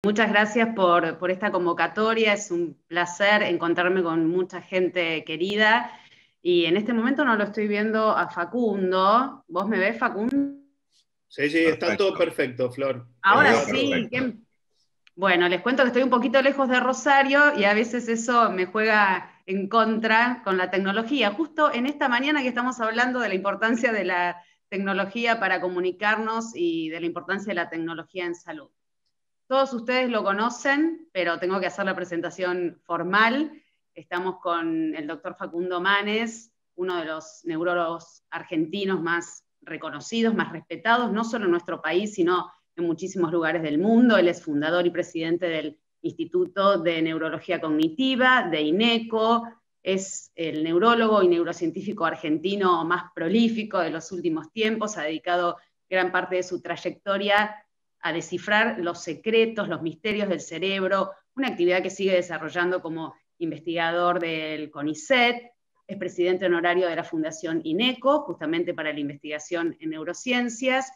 Muchas gracias por esta convocatoria, es un placer encontrarme con mucha gente querida y en este momento no lo estoy viendo a Facundo. ¿Vos me ves, Facundo? Sí, sí, está todo Perfecto. perfecto, Flor. Te Ahora veo sí. perfecto. Bueno, les cuento que estoy un poquito lejos de Rosario y a veces eso me juega en contra con la tecnología. Justo en esta mañana que estamos hablando de la importancia de la tecnología para comunicarnos y de la importancia de la tecnología en salud. Todos ustedes lo conocen, pero tengo que hacer la presentación formal. Estamos con el doctor Facundo Manes, uno de los neurólogos argentinos más reconocidos, más respetados, no solo en nuestro país, sino en muchísimos lugares del mundo. Él es fundador y presidente del Instituto de Neurología Cognitiva, de INECO, es el neurólogo y neurocientífico argentino más prolífico de los últimos tiempos, ha dedicado gran parte de su trayectoria a descifrar los secretos, los misterios del cerebro, una actividad que sigue desarrollando como investigador del CONICET, es presidente honorario de la Fundación INECO, justamente para la investigación en neurociencias,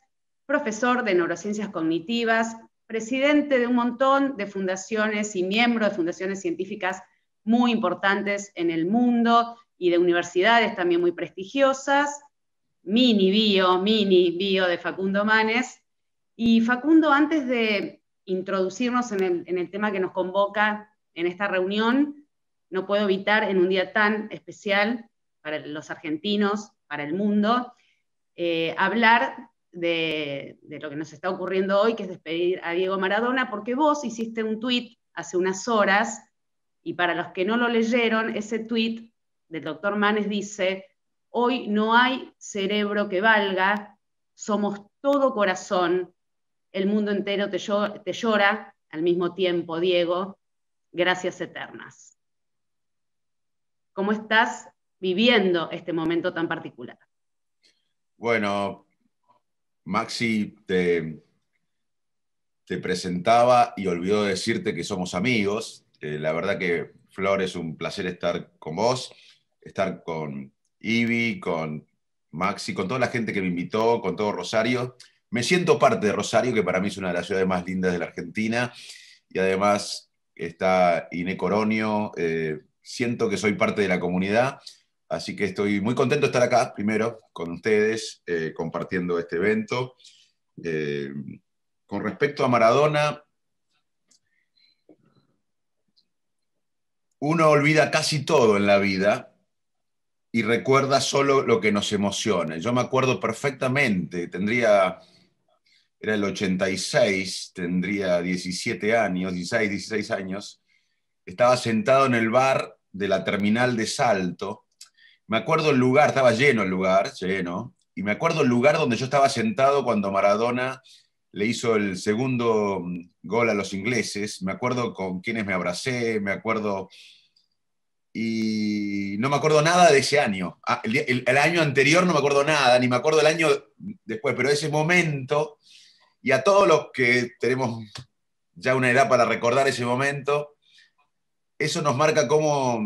profesor de neurociencias cognitivas, presidente de un montón de fundaciones y miembro de fundaciones científicas muy importantes en el mundo y de universidades también muy prestigiosas, mini bio de Facundo Manes. Y Facundo, antes de introducirnos en el tema que nos convoca en esta reunión, no puedo evitar en un día tan especial para los argentinos, para el mundo, hablar de lo que nos está ocurriendo hoy, que es despedir a Diego Maradona, porque vos hiciste un tuit hace unas horas, y para los que no lo leyeron, ese tuit del doctor Manes dice: hoy no hay cerebro que valga, somos todo corazón, el mundo entero te llora al mismo tiempo, Diego, gracias eternas. ¿Cómo estás viviendo este momento tan particular? Bueno, Maxi te presentaba y olvidó decirte que somos amigos. La verdad que, Flor, es un placer estar con vos, estar con Ivy, con Maxi, con toda la gente que me invitó, con todo Rosario. Me siento parte de Rosario, que para mí es una de las ciudades más lindas de la Argentina, y además está Iné Coronio. Siento que soy parte de la comunidad, así que estoy muy contento de estar acá, primero, con ustedes, compartiendo este evento. Eh, con respecto a Maradona, uno olvida casi todo en la vida y recuerda solo lo que nos emociona. Yo me acuerdo perfectamente, era el 86, tendría 17 años, 16 años, estaba sentado en el bar de la terminal de Salto. Me acuerdo el lugar, estaba lleno el lugar, lleno, y me acuerdo el lugar donde yo estaba sentado cuando Maradona le hizo el segundo gol a los ingleses. Me acuerdo con quienes me abracé, me acuerdo, y no me acuerdo nada de ese año. El año anterior no me acuerdo nada, ni me acuerdo el año después, pero ese momento, y a todos los que tenemos ya una edad para recordar ese momento, eso nos marca cómo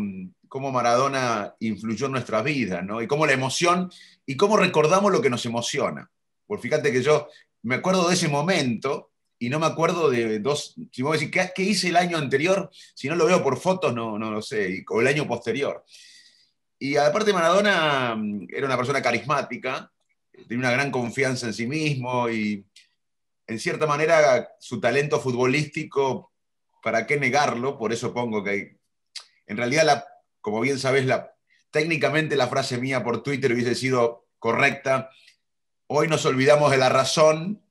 Maradona influyó en nuestras vidas, ¿no? Y cómo la emoción, y cómo recordamos lo que nos emociona. Pues fíjate que yo me acuerdo de ese momento y no me acuerdo de dos. Si vos decís, ¿qué hice el año anterior? Si no lo veo por fotos, no lo sé, o el año posterior. Y aparte Maradona era una persona carismática, tenía una gran confianza en sí mismo y en cierta manera su talento futbolístico, ¿para qué negarlo? Por eso pongo que en realidad, como bien sabés, técnicamente la frase mía por Twitter hubiese sido correcta. Hoy nos olvidamos de la razón,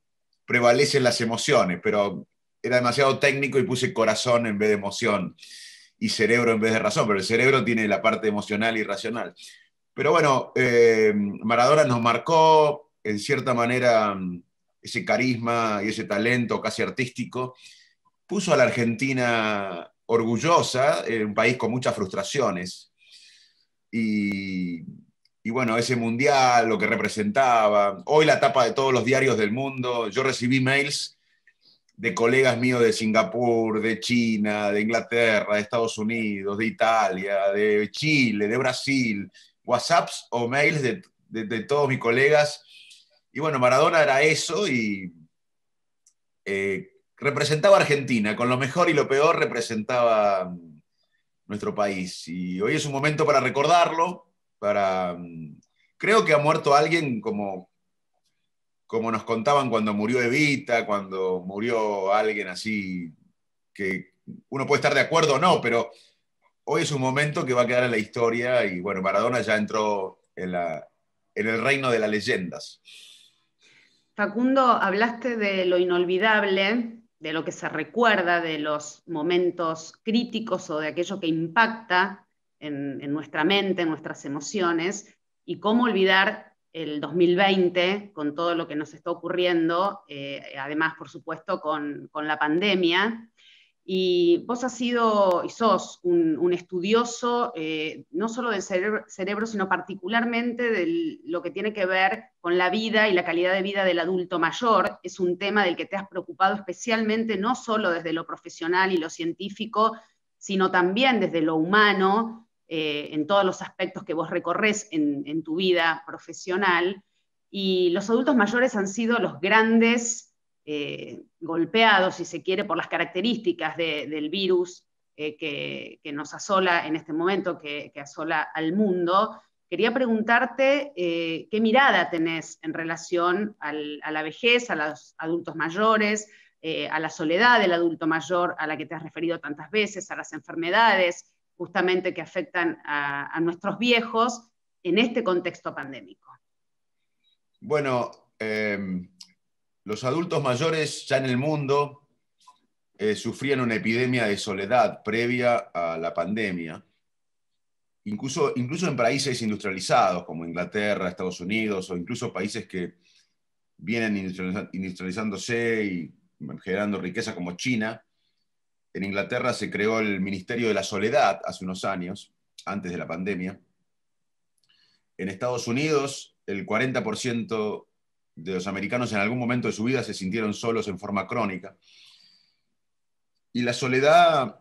prevalecen las emociones, pero era demasiado técnico y puse corazón en vez de emoción y cerebro en vez de razón, pero el cerebro tiene la parte emocional y racional. Pero bueno, Maradona nos marcó en cierta manera ese carisma y ese talento casi artístico, puso a la Argentina orgullosa, un país con muchas frustraciones. Y, y bueno, ese mundial, lo que representaba. Hoy la tapa de todos los diarios del mundo. Yo recibí mails de colegas míos de Singapur, de China, de Inglaterra, de Estados Unidos, de Italia, de Chile, de Brasil, WhatsApps o mails de todos mis colegas. Y bueno, Maradona era eso y representaba Argentina, con lo mejor y lo peor representaba nuestro país. Y hoy es un momento para recordarlo, creo que ha muerto alguien como nos contaban cuando murió Evita, cuando murió alguien así, que uno puede estar de acuerdo o no, pero hoy es un momento que va a quedar en la historia y bueno, Maradona ya entró en el reino de las leyendas. Facundo, hablaste de lo inolvidable, de lo que se recuerda, de los momentos críticos o de aquello que impacta en nuestra mente, en nuestras emociones, y cómo olvidar el 2020 con todo lo que nos está ocurriendo, además, por supuesto, con la pandemia. Y vos has sido y sos un estudioso no solo del cerebro, sino particularmente de lo que tiene que ver con la vida y la calidad de vida del adulto mayor. Es un tema del que te has preocupado especialmente, no solo desde lo profesional y lo científico, sino también desde lo humano, en todos los aspectos que vos recorres en tu vida profesional. Y los adultos mayores han sido los grandes golpeados, si se quiere, por las características del virus que nos asola en este momento, que asola al mundo. Quería preguntarte qué mirada tenés en relación a la vejez, a los adultos mayores, a la soledad del adulto mayor a la que te has referido tantas veces, a las enfermedades justamente que afectan a nuestros viejos en este contexto pandémico. Bueno, los adultos mayores ya en el mundo sufrían una epidemia de soledad previa a la pandemia, incluso en países industrializados como Inglaterra, Estados Unidos, o incluso países que vienen industrializándose y generando riqueza como China. En Inglaterra se creó el Ministerio de la Soledad hace unos años, antes de la pandemia. En Estados Unidos, el 40% de los americanos en algún momento de su vida se sintieron solos en forma crónica. Y la soledad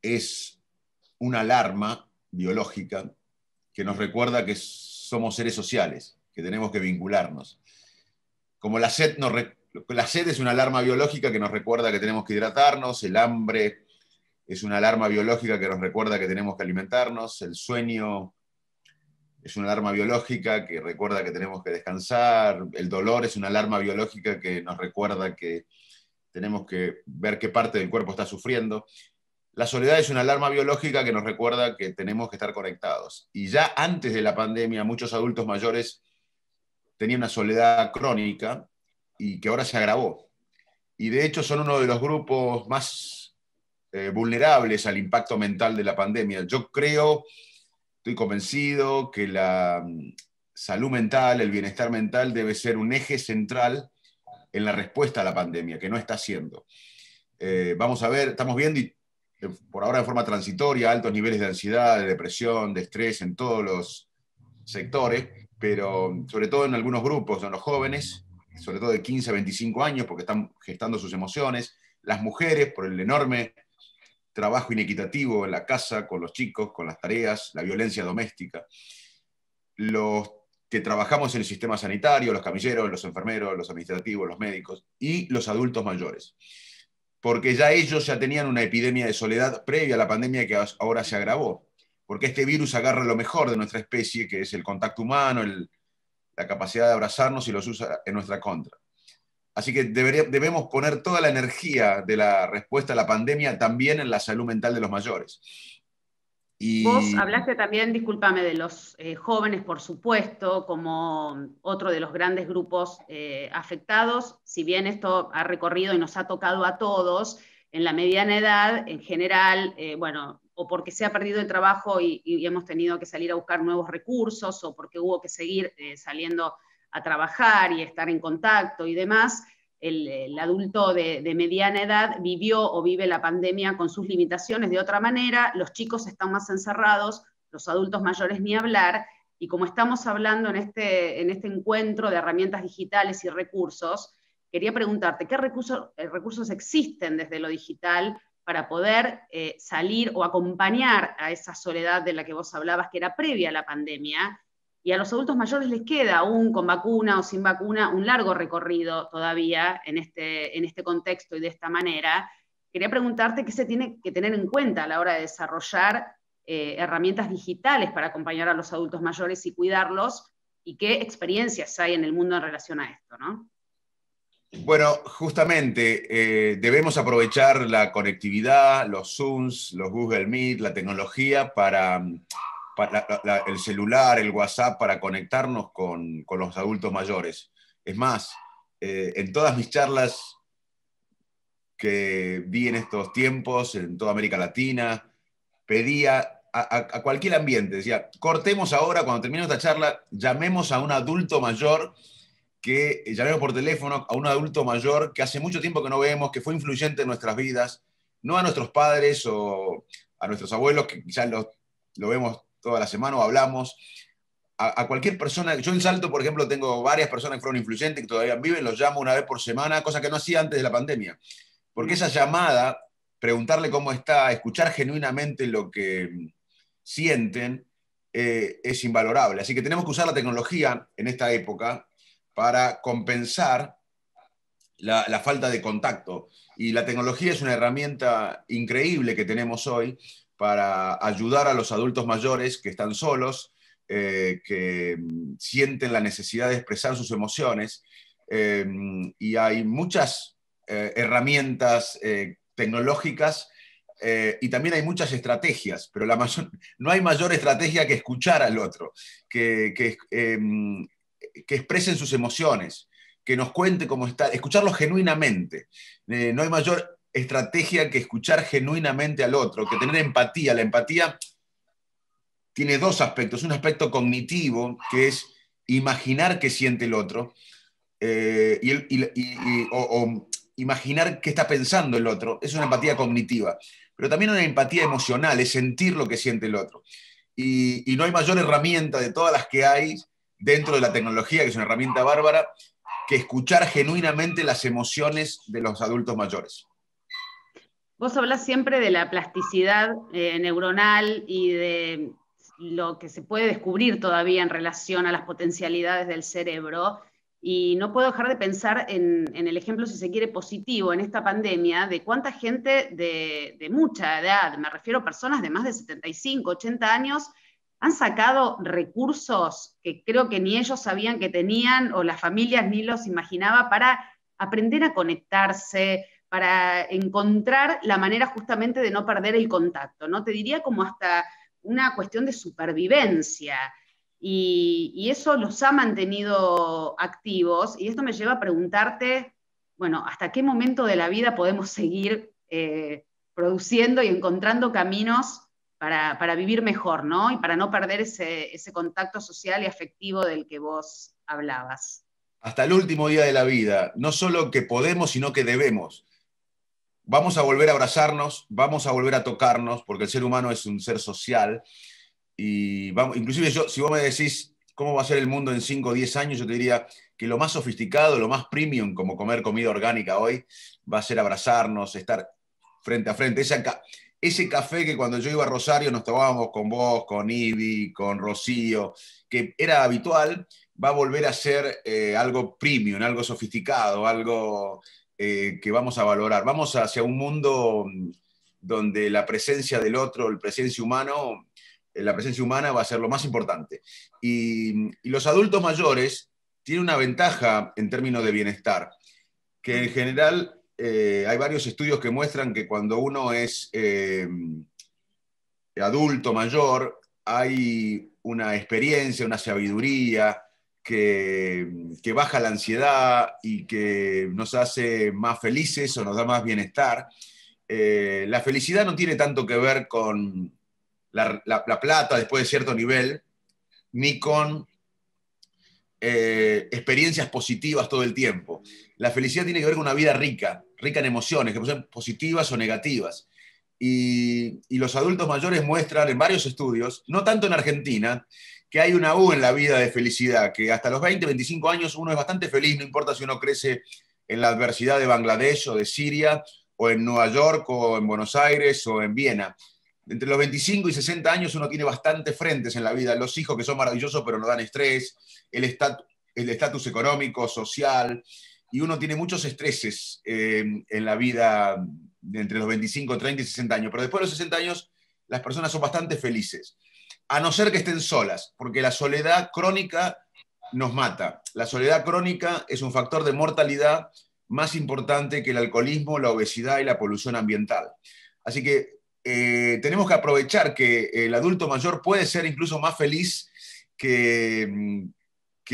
es una alarma biológica que nos recuerda que somos seres sociales, que tenemos que vincularnos. Como la sed es una alarma biológica que nos recuerda que tenemos que hidratarnos, el hambre es una alarma biológica que nos recuerda que tenemos que alimentarnos, el sueño es una alarma biológica que recuerda que tenemos que descansar, el dolor es una alarma biológica que nos recuerda que tenemos que ver qué parte del cuerpo está sufriendo. La soledad es una alarma biológica que nos recuerda que tenemos que estar conectados. Y ya antes de la pandemia, muchos adultos mayores tenían una soledad crónica y que ahora se agravó. Y de hecho son uno de los grupos más vulnerables al impacto mental de la pandemia. Yo creo, estoy convencido que la salud mental, el bienestar mental debe ser un eje central en la respuesta a la pandemia, que no está siendo. Vamos a ver, estamos viendo, y por ahora de forma transitoria, altos niveles de ansiedad, de depresión, de estrés en todos los sectores, pero sobre todo en algunos grupos, en los jóvenes, sobre todo de 15 a 25 años, porque están gestando sus emociones, las mujeres por el enorme trabajo inequitativo en la casa, con los chicos, con las tareas, la violencia doméstica, los que trabajamos en el sistema sanitario, los camilleros, los enfermeros, los administrativos, los médicos, y los adultos mayores. Porque ya ellos ya tenían una epidemia de soledad previa a la pandemia que ahora se agravó. Porque este virus agarra lo mejor de nuestra especie, que es el contacto humano, la capacidad de abrazarnos, y los usa en nuestra contra. Así que debemos poner toda la energía de la respuesta a la pandemia también en la salud mental de los mayores. Vos hablaste también, discúlpame, de los jóvenes, por supuesto, como otro de los grandes grupos afectados. Si bien esto ha recorrido y nos ha tocado a todos, en la mediana edad, en general, bueno, o porque se ha perdido el trabajo y hemos tenido que salir a buscar nuevos recursos, o porque hubo que seguir saliendo a trabajar y estar en contacto y demás, el adulto de mediana edad vivió o vive la pandemia con sus limitaciones de otra manera, los chicos están más encerrados, los adultos mayores ni hablar, y como estamos hablando en este encuentro de herramientas digitales y recursos, quería preguntarte, ¿qué recursos existen desde lo digital para poder salir o acompañar a esa soledad de la que vos hablabas, que era previa a la pandemia? y a los adultos mayores les queda, aún con vacuna o sin vacuna, un largo recorrido todavía en este contexto y de esta manera. Quería preguntarte qué se tiene que tener en cuenta a la hora de desarrollar herramientas digitales para acompañar a los adultos mayores y cuidarlos, y qué experiencias hay en el mundo en relación a esto, ¿no? Bueno, justamente debemos aprovechar la conectividad, los Zooms, los Google Meet, la tecnología para el celular, el WhatsApp, para conectarnos con los adultos mayores. Es más, en todas mis charlas que di en estos tiempos, en toda América Latina, pedía a cualquier ambiente, decía, cortemos ahora, cuando termine esta charla, llamemos a un adulto mayor, llamemos por teléfono a un adulto mayor que hace mucho tiempo que no vemos, que fue influyente en nuestras vidas, no a nuestros padres o a nuestros abuelos, que quizás lo vemos toda la semana o hablamos, a cualquier persona. Yo en Salto, por ejemplo, tengo varias personas que fueron influyentes, que todavía viven, los llamo una vez por semana, cosa que no hacía antes de la pandemia. Porque esa llamada, preguntarle cómo está, escuchar genuinamente lo que sienten, es invalorable. Así que tenemos que usar la tecnología en esta época para compensar la falta de contacto. Y la tecnología es una herramienta increíble que tenemos hoy para ayudar a los adultos mayores que están solos, que sienten la necesidad de expresar sus emociones. Y hay muchas herramientas tecnológicas, y también hay muchas estrategias, pero no hay mayor estrategia que escuchar al otro, que expresen sus emociones, que nos cuente cómo está, escucharlo genuinamente. No hay mayor estrategia que escuchar genuinamente al otro, que tener empatía. La empatía tiene dos aspectos. Un aspecto cognitivo, que es imaginar qué siente el otro, o imaginar qué está pensando el otro. Es una empatía cognitiva. Pero también una empatía emocional, es sentir lo que siente el otro. Y no hay mayor herramienta de todas las que hay dentro de la tecnología, que es una herramienta bárbara, que escuchar genuinamente las emociones de los adultos mayores. Vos hablás siempre de la plasticidad neuronal y de lo que se puede descubrir todavía en relación a las potencialidades del cerebro, y no puedo dejar de pensar en el ejemplo, si se quiere, positivo en esta pandemia, de cuánta gente de mucha edad, me refiero a personas de más de 75, 80 años, han sacado recursos que creo que ni ellos sabían que tenían, o las familias ni los imaginaba, para aprender a conectarse, para encontrar la manera justamente de no perder el contacto, ¿no? Te diría como hasta una cuestión de supervivencia, y eso los ha mantenido activos, y esto me lleva a preguntarte, bueno, ¿hasta qué momento de la vida podemos seguir produciendo y encontrando caminos para vivir mejor, ¿no? Y para no perder ese contacto social y afectivo del que vos hablabas? Hasta el último día de la vida, no solo que podemos, sino que debemos. Vamos a volver a abrazarnos, vamos a volver a tocarnos, porque el ser humano es un ser social. Y inclusive si vos me decís cómo va a ser el mundo en 5 o 10 años, yo te diría que lo más sofisticado, lo más premium, como comer comida orgánica hoy, va a ser abrazarnos, estar frente a frente. Ese café que cuando yo iba a Rosario nos tomábamos con vos, con Ivi, con Rocío, que era habitual, va a volver a ser algo premium, algo sofisticado, algo que vamos a valorar. Vamos hacia un mundo donde la presencia del otro, la presencia humana va a ser lo más importante. Y los adultos mayores tienen una ventaja en términos de bienestar, que en general hay varios estudios que muestran que cuando uno es adulto mayor, hay una experiencia, una sabiduría que baja la ansiedad y que nos hace más felices o nos da más bienestar. La felicidad no tiene tanto que ver con la plata después de cierto nivel, ni con experiencias positivas todo el tiempo. La felicidad tiene que ver con una vida rica en emociones, que pueden ser positivas o negativas. Y los adultos mayores muestran en varios estudios, no tanto en Argentina, que hay una U en la vida de felicidad, que hasta los 20, 25 años uno es bastante feliz, no importa si uno crece en la adversidad de Bangladesh o de Siria, o en Nueva York, o en Buenos Aires, o en Viena. entre los 25 y 60 años uno tiene bastantes frentes en la vida. Los hijos que son maravillosos pero nos dan estrés, el estatus económico, social, y uno tiene muchos estreses en la vida entre los 25, 30 y 60 años. Pero después de los 60 años las personas son bastante felices, a no ser que estén solas, porque la soledad crónica nos mata. La soledad crónica es un factor de mortalidad más importante que el alcoholismo, la obesidad y la polución ambiental. Así que tenemos que aprovechar que el adulto mayor puede ser incluso más feliz que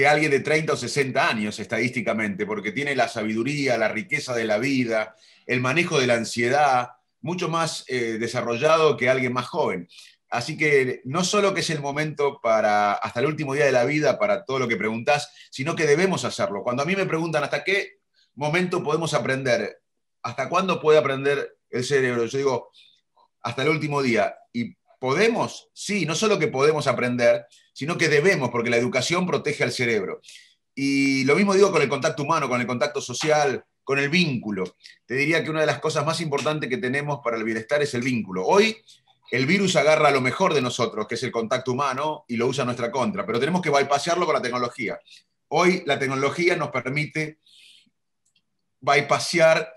alguien de 30 o 60 años estadísticamente, porque tiene la sabiduría, la riqueza de la vida, el manejo de la ansiedad, mucho más desarrollado que alguien más joven. Así que no solo que es el momento para, hasta el último día de la vida, para todo lo que preguntás, sino que debemos hacerlo. Cuando a mí me preguntan hasta qué momento podemos aprender, hasta cuándo puede aprender el cerebro, yo digo, hasta el último día. ¿Y podemos? Sí, no solo que podemos aprender, sino que debemos, porque la educación protege al cerebro. Y lo mismo digo con el contacto humano, con el contacto social, con el vínculo. Te diría que una de las cosas más importantes que tenemos para el bienestar es el vínculo. Hoy el virus agarra lo mejor de nosotros, que es el contacto humano, y lo usa a nuestra contra, pero tenemos que bypassearlo con la tecnología. Hoy la tecnología nos permite bypassear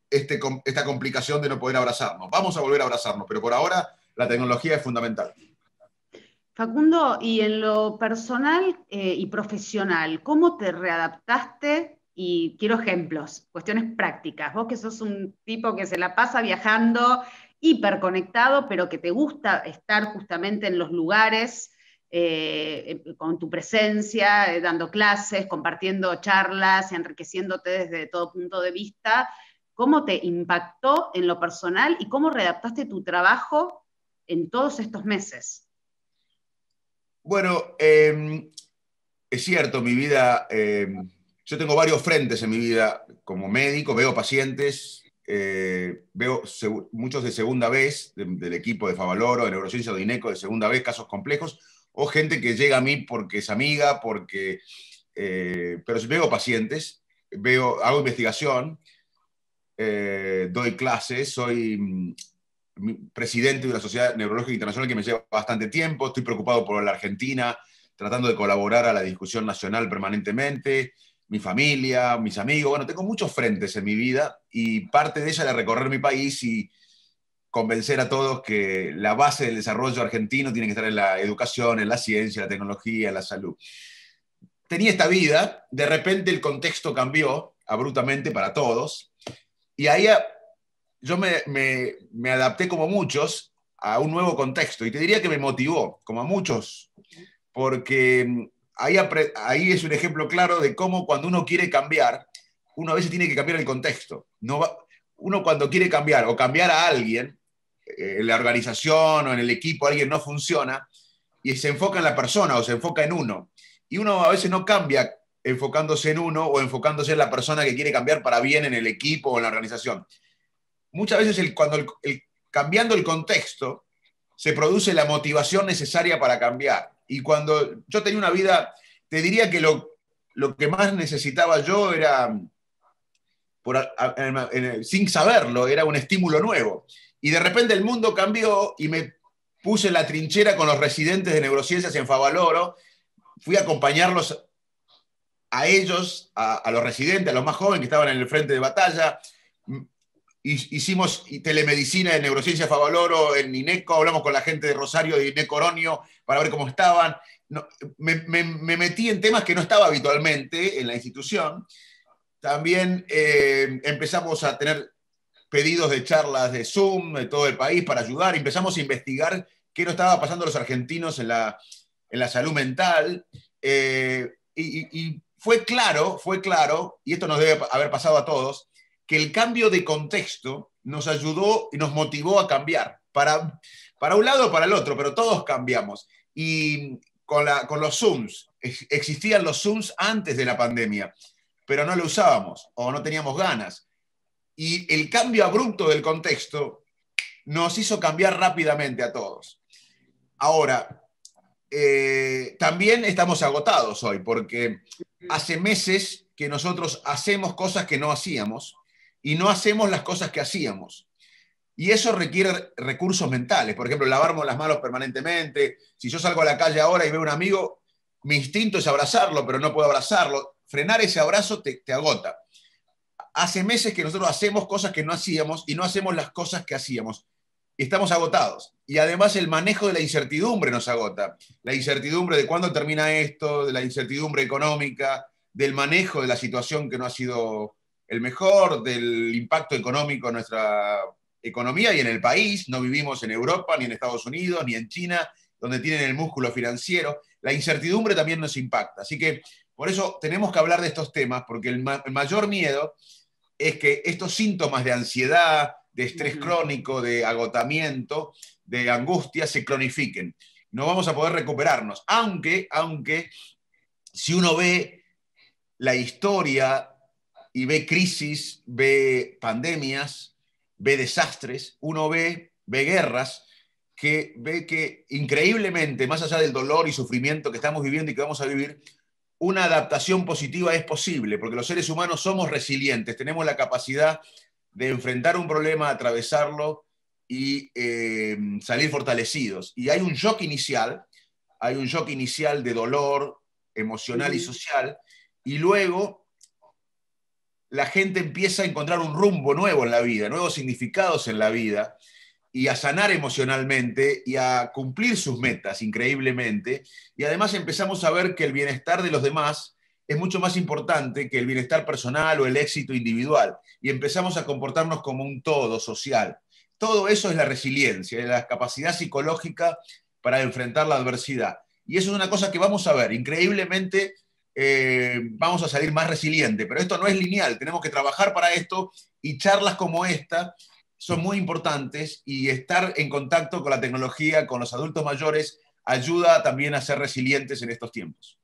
esta complicación de no poder abrazarnos. Vamos a volver a abrazarnos, pero por ahora la tecnología es fundamental. Facundo, y en lo personal y profesional, ¿cómo te readaptaste? Y quiero ejemplos, cuestiones prácticas. Vos que sos un tipo que se la pasa viajando, hiperconectado, pero que te gusta estar justamente en los lugares, con tu presencia, dando clases, compartiendo charlas, enriqueciéndote desde todo punto de vista. ¿Cómo te impactó en lo personal y cómo readaptaste tu trabajo en todos estos meses? Bueno, es cierto, mi vida, yo tengo varios frentes en mi vida como médico, veo pacientes, veo muchos de segunda vez, del equipo de Favaloro, de Neurociencia de INECO, de segunda vez, casos complejos, o gente que llega a mí porque es amiga, pero veo pacientes, hago investigación, doy clases, soy presidente de una sociedad neurológica internacional que me lleva bastante tiempo, estoy preocupado por la Argentina, tratando de colaborar a la discusión nacional permanentemente, mi familia, mis amigos, bueno, tengo muchos frentes en mi vida y parte de ella es recorrer mi país y convencer a todos que la base del desarrollo argentino tiene que estar en la educación, en la ciencia, en la tecnología, en la salud. Tenía esta vida, de repente el contexto cambió abruptamente para todos y ahí yo me adapté como muchos a un nuevo contexto y te diría que me motivó, como a muchos, porque ahí es un ejemplo claro de cómo cuando uno quiere cambiar, uno a veces tiene que cambiar el contexto. Uno cuando quiere cambiar o cambiar a alguien, en la organización o en el equipo, alguien no funciona y se enfoca en la persona o se enfoca en uno. Y uno a veces no cambia enfocándose en uno o enfocándose en la persona que quiere cambiar para bien en el equipo o en la organización. Muchas veces cambiando el contexto se produce la motivación necesaria para cambiar. Y cuando yo tenía una vida, te diría que lo que más necesitaba yo era, sin saberlo, era un estímulo nuevo. Y de repente el mundo cambió y me puse en la trinchera con los residentes de neurociencias en Favaloro, fui a acompañarlos a ellos, a los residentes, a los más jóvenes que estaban en el frente de batalla. Hicimos telemedicina de neurociencia Favaloro en INECO, hablamos con la gente de Rosario de INECO Oronio para ver cómo estaban. Me metí en temas que no estaba habitualmente en la institución. También empezamos a tener pedidos de charlas de Zoom de todo el país para ayudar. Empezamos a investigar qué nos estaba pasando a los argentinos en la salud mental. Y fue claro, y esto nos debe haber pasado a todos, que el cambio de contexto nos ayudó y nos motivó a cambiar, para un lado o para el otro, pero todos cambiamos. Y con los Zooms, existían los Zooms antes de la pandemia, pero no lo usábamos o no teníamos ganas. Y el cambio abrupto del contexto nos hizo cambiar rápidamente a todos. Ahora, también estamos agotados hoy, porque hace meses que nosotros hacemos cosas que no hacíamos, y no hacemos las cosas que hacíamos. Y eso requiere recursos mentales. Por ejemplo, lavarnos las manos permanentemente. Si yo salgo a la calle ahora y veo a un amigo, mi instinto es abrazarlo, pero no puedo abrazarlo. Frenar ese abrazo te agota. Hace meses que nosotros hacemos cosas que no hacíamos y no hacemos las cosas que hacíamos. Y estamos agotados. Y además el manejo de la incertidumbre nos agota. La incertidumbre de cuándo termina esto, de la incertidumbre económica, del manejo de la situación que no ha sido el mejor, del impacto económico en nuestra economía y en el país. No vivimos en Europa, ni en Estados Unidos, ni en China, donde tienen el músculo financiero. La incertidumbre también nos impacta. Así que por eso tenemos que hablar de estos temas, porque el mayor miedo es que estos síntomas de ansiedad, de estrés crónico, de agotamiento, de angustia, se cronifiquen. No vamos a poder recuperarnos, aunque si uno ve la historia y ve crisis, ve pandemias, ve desastres, uno ve guerras, que ve que increíblemente, más allá del dolor y sufrimiento que estamos viviendo y que vamos a vivir, una adaptación positiva es posible, porque los seres humanos somos resilientes, tenemos la capacidad de enfrentar un problema, atravesarlo y salir fortalecidos. Y hay un shock inicial de dolor emocional y social, y luego la gente empieza a encontrar un rumbo nuevo en la vida, nuevos significados en la vida, y a sanar emocionalmente y a cumplir sus metas increíblemente. Y además empezamos a ver que el bienestar de los demás es mucho más importante que el bienestar personal o el éxito individual. Y empezamos a comportarnos como un todo social. Todo eso es la resiliencia, es la capacidad psicológica para enfrentar la adversidad. Y eso es una cosa que vamos a ver. Increíblemente vamos a salir más resilientes, pero esto no es lineal. Tenemos que trabajar para esto, y charlas como esta son muy importantes, y estar en contacto con la tecnología, con los adultos mayores, ayuda también a ser resilientes en estos tiempos.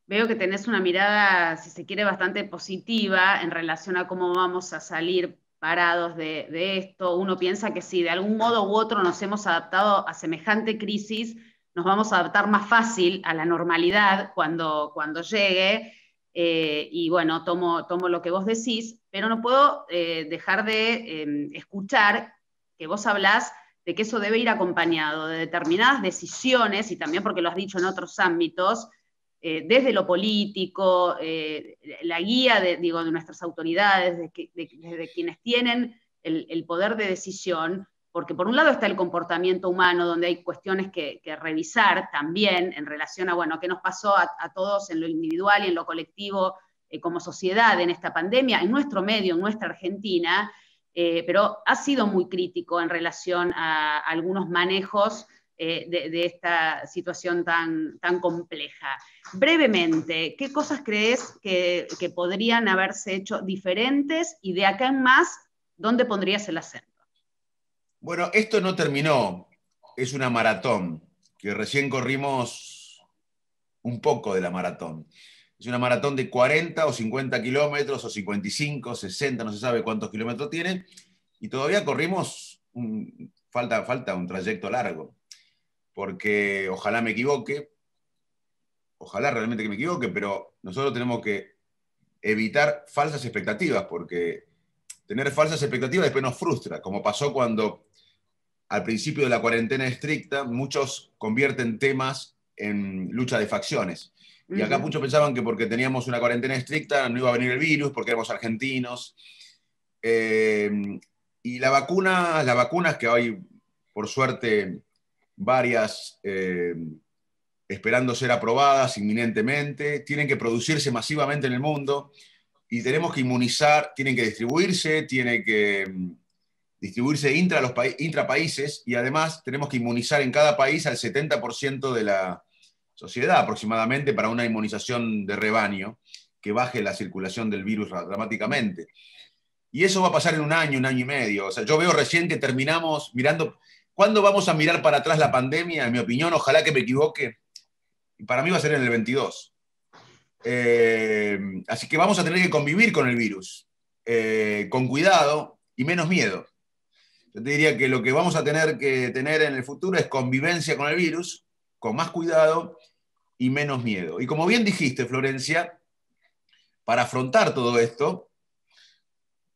Veo que tenés una mirada, si se quiere, bastante positiva en relación a cómo vamos a salir parados de esto. Uno piensa que si de algún modo u otro nos hemos adaptado a semejante crisis, nos vamos a adaptar más fácil a la normalidad cuando llegue. Y bueno, tomo lo que vos decís, pero no puedo dejar de escuchar que vos hablás de que eso debe ir acompañado de determinadas decisiones, y también porque lo has dicho en otros ámbitos, desde lo político, la guía de nuestras autoridades, desde quienes tienen el poder de decisión, porque por un lado está el comportamiento humano, donde hay cuestiones que revisar también en relación a, bueno, qué nos pasó a todos en lo individual y en lo colectivo como sociedad en esta pandemia, en nuestro medio, en nuestra Argentina, pero ha sido muy crítico en relación a algunos manejos de esta situación tan compleja. Brevemente, ¿qué cosas crees que podrían haberse hecho diferentes, y de acá en más, dónde pondrías el acento? Bueno, esto no terminó, es una maratón, que recién corrimos un poco de la maratón. Es una maratón de 40 o 50 kilómetros, o 55, 60, no se sabe cuántos kilómetros tiene, y todavía corrimos, falta un trayecto largo, porque ojalá me equivoque, ojalá realmente que me equivoque, pero nosotros tenemos que evitar falsas expectativas, porque tener falsas expectativas después nos frustra, como pasó cuando al principio de la cuarentena estricta muchos convierten temas en lucha de facciones. Y acá muchos pensaban que porque teníamos una cuarentena estricta no iba a venir el virus, porque éramos argentinos. Y las vacunas que hay, por suerte, varias esperando ser aprobadas inminentemente, tienen que producirse masivamente en el mundo, y tenemos que inmunizar, tienen que distribuirse, intrapaíses, y además tenemos que inmunizar en cada país al 70% de la sociedad aproximadamente, para una inmunización de rebaño que baje la circulación del virus dramáticamente. Y eso va a pasar en un año y medio. O sea, yo veo recién que terminamos mirando. ¿Cuándo vamos a mirar para atrás la pandemia? En mi opinión, ojalá que me equivoque, y para mí va a ser en el 22. Así que vamos a tener que convivir con el virus, con cuidado y menos miedo. Yo te diría que lo que vamos a tener que tener en el futuro es convivencia con el virus, con más cuidado y menos miedo. Y como bien dijiste, Florencia, para afrontar todo esto,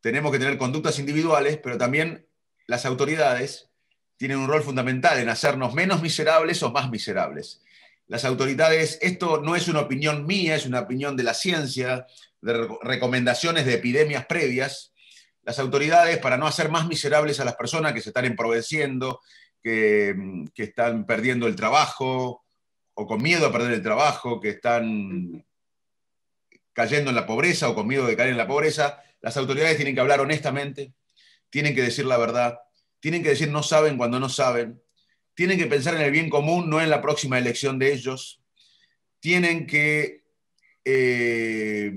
tenemos que tener conductas individuales, pero también las autoridades tienen un rol fundamental en hacernos menos miserables o más miserables. Las autoridades, esto no es una opinión mía, es una opinión de la ciencia, de recomendaciones de epidemias previas. Las autoridades, para no hacer más miserables a las personas que se están empobreciendo, que están perdiendo el trabajo, o con miedo a perder el trabajo, que están cayendo en la pobreza o con miedo de caer en la pobreza, las autoridades tienen que hablar honestamente, tienen que decir la verdad, tienen que decir no saben cuando no saben, tienen que pensar en el bien común, no en la próxima elección de ellos, tienen que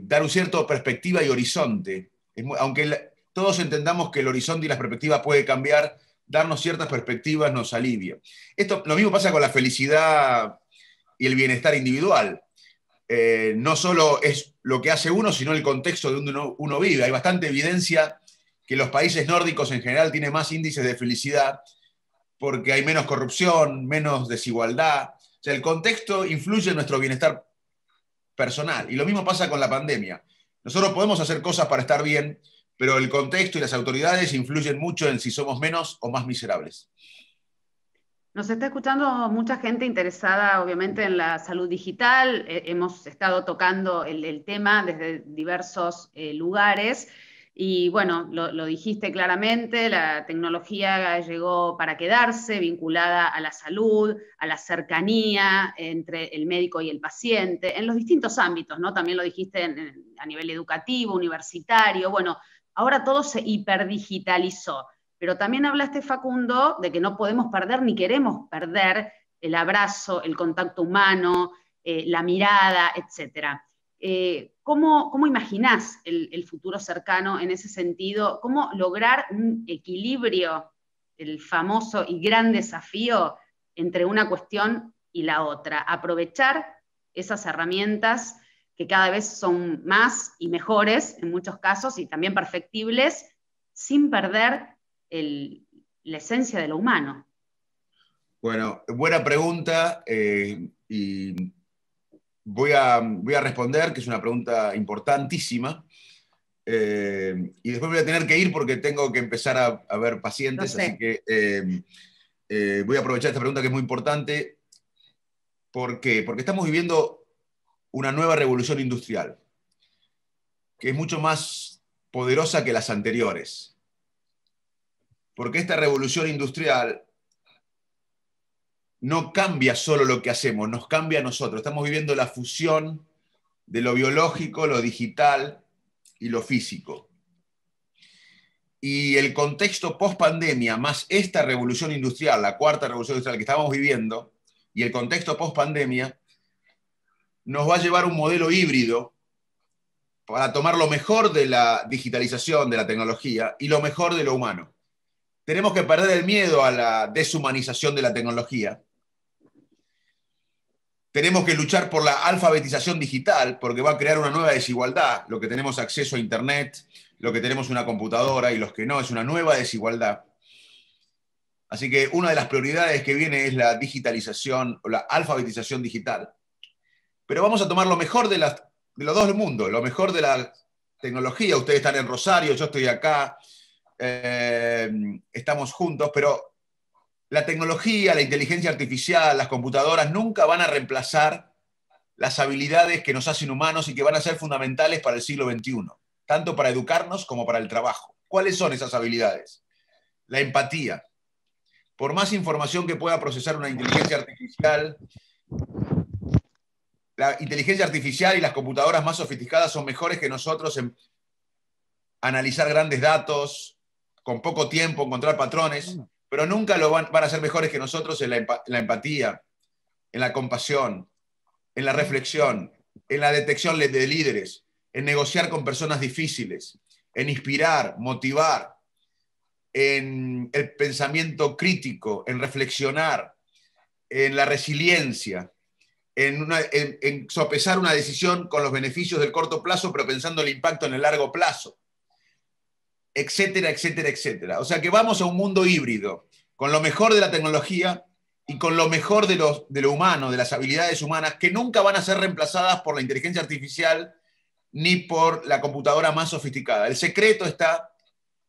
dar un cierto perspectiva y horizonte. Aunque todos entendamos que el horizonte y las perspectivas puede cambiar, darnos ciertas perspectivas nos alivia. Lo mismo pasa con la felicidad y el bienestar individual. No solo es lo que hace uno, sino el contexto de donde uno vive. Hay bastante evidencia que los países nórdicos en general tienen más índices de felicidad porque hay menos corrupción, menos desigualdad. O sea, el contexto influye en nuestro bienestar personal. Y lo mismo pasa con la pandemia. Nosotros podemos hacer cosas para estar bien, pero el contexto y las autoridades influyen mucho en si somos menos o más miserables. Nos está escuchando mucha gente interesada, obviamente, en la salud digital. Hemos estado tocando el tema desde diversos lugares. Y bueno, lo dijiste claramente, la tecnología llegó para quedarse, vinculada a la salud, a la cercanía entre el médico y el paciente, en los distintos ámbitos, ¿no? También lo dijiste a nivel educativo, universitario. Bueno, ahora todo se hiperdigitalizó. Pero también hablaste, Facundo, de que no podemos perder ni queremos perder el abrazo, el contacto humano, la mirada, etc. ¿Cómo imaginás el futuro cercano en ese sentido? ¿Cómo lograr un equilibrio, el famoso y gran desafío entre una cuestión y la otra? Aprovechar esas herramientas que cada vez son más y mejores en muchos casos y también perfectibles, sin perder la esencia de lo humano. Bueno, buena pregunta y voy a responder, que es una pregunta importantísima. Y después voy a tener que ir porque tengo que empezar a ver pacientes, así que voy a aprovechar esta pregunta que es muy importante. ¿Por qué? Porque estamos viviendo una nueva revolución industrial, que es mucho más poderosa que las anteriores. Porque esta revolución industrial no cambia solo lo que hacemos, nos cambia a nosotros. Estamos viviendo la fusión de lo biológico, lo digital y lo físico. Y el contexto post-pandemia, más esta revolución industrial, la cuarta revolución industrial que estamos viviendo, y el contexto post-pandemia, nos va a llevar a un modelo híbrido para tomar lo mejor de la digitalización, de la tecnología, y lo mejor de lo humano. Tenemos que perder el miedo a la deshumanización de la tecnología. Tenemos que luchar por la alfabetización digital, porque va a crear una nueva desigualdad. Lo que tenemos acceso a Internet, lo que tenemos una computadora y los que no, es una nueva desigualdad. Así que una de las prioridades que viene es la digitalización o la alfabetización digital. Pero vamos a tomar lo mejor de los dos mundos, lo mejor de la tecnología. Ustedes están en Rosario, yo estoy acá. Estamos juntos, pero la tecnología, la inteligencia artificial, las computadoras nunca van a reemplazar las habilidades que nos hacen humanos y que van a ser fundamentales para el siglo XXI, tanto para educarnos como para el trabajo. ¿Cuáles son esas habilidades? La empatía. Por más información que pueda procesar una inteligencia artificial, la inteligencia artificial y las computadoras más sofisticadas son mejores que nosotros en analizar grandes datos, con poco tiempo, encontrar patrones, pero nunca van a ser mejores que nosotros en la empatía, en la compasión, en la reflexión, en la detección de líderes, en negociar con personas difíciles, en inspirar, motivar, en el pensamiento crítico, en reflexionar, en la resiliencia, en sopesar una decisión con los beneficios del corto plazo, pero pensando el impacto en el largo plazo, etcétera, etcétera, etcétera. O sea que vamos a un mundo híbrido, con lo mejor de la tecnología y con lo mejor de lo humano, de las habilidades humanas, que nunca van a ser reemplazadas por la inteligencia artificial ni por la computadora más sofisticada. El secreto está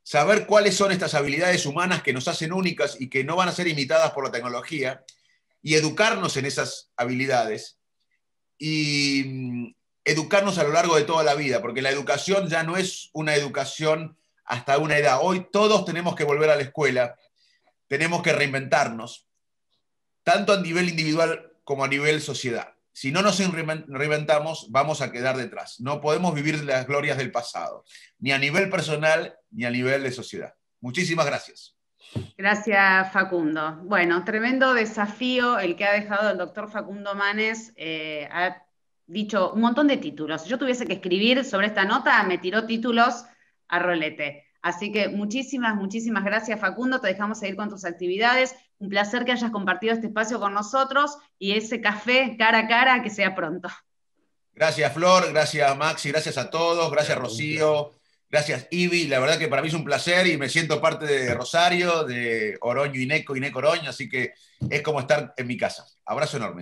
saber cuáles son estas habilidades humanas que nos hacen únicas y que no van a ser imitadas por la tecnología, y educarnos en esas habilidades, y educarnos a lo largo de toda la vida, porque la educación ya no es una educación hasta una edad. Hoy todos tenemos que volver a la escuela, tenemos que reinventarnos, tanto a nivel individual como a nivel sociedad. Si no nos reinventamos, vamos a quedar detrás. No podemos vivir las glorias del pasado, ni a nivel personal, ni a nivel de sociedad. Muchísimas gracias. Gracias, Facundo. Bueno, tremendo desafío el que ha dejado el doctor Facundo Manes. Ha dicho un montón de títulos. Si yo tuviese que escribir sobre esta nota, me tiró títulos a rolete. Así que muchísimas, muchísimas gracias, Facundo. Te dejamos seguir con tus actividades. Un placer que hayas compartido este espacio con nosotros y ese café cara a cara, que sea pronto. Gracias, Flor. Gracias, Maxi. Gracias a todos. Gracias, Rocío. Gracias, Ivi. La verdad que para mí es un placer y me siento parte de Rosario, de Oroño y Neco Oroño, así que es como estar en mi casa. Abrazo enorme.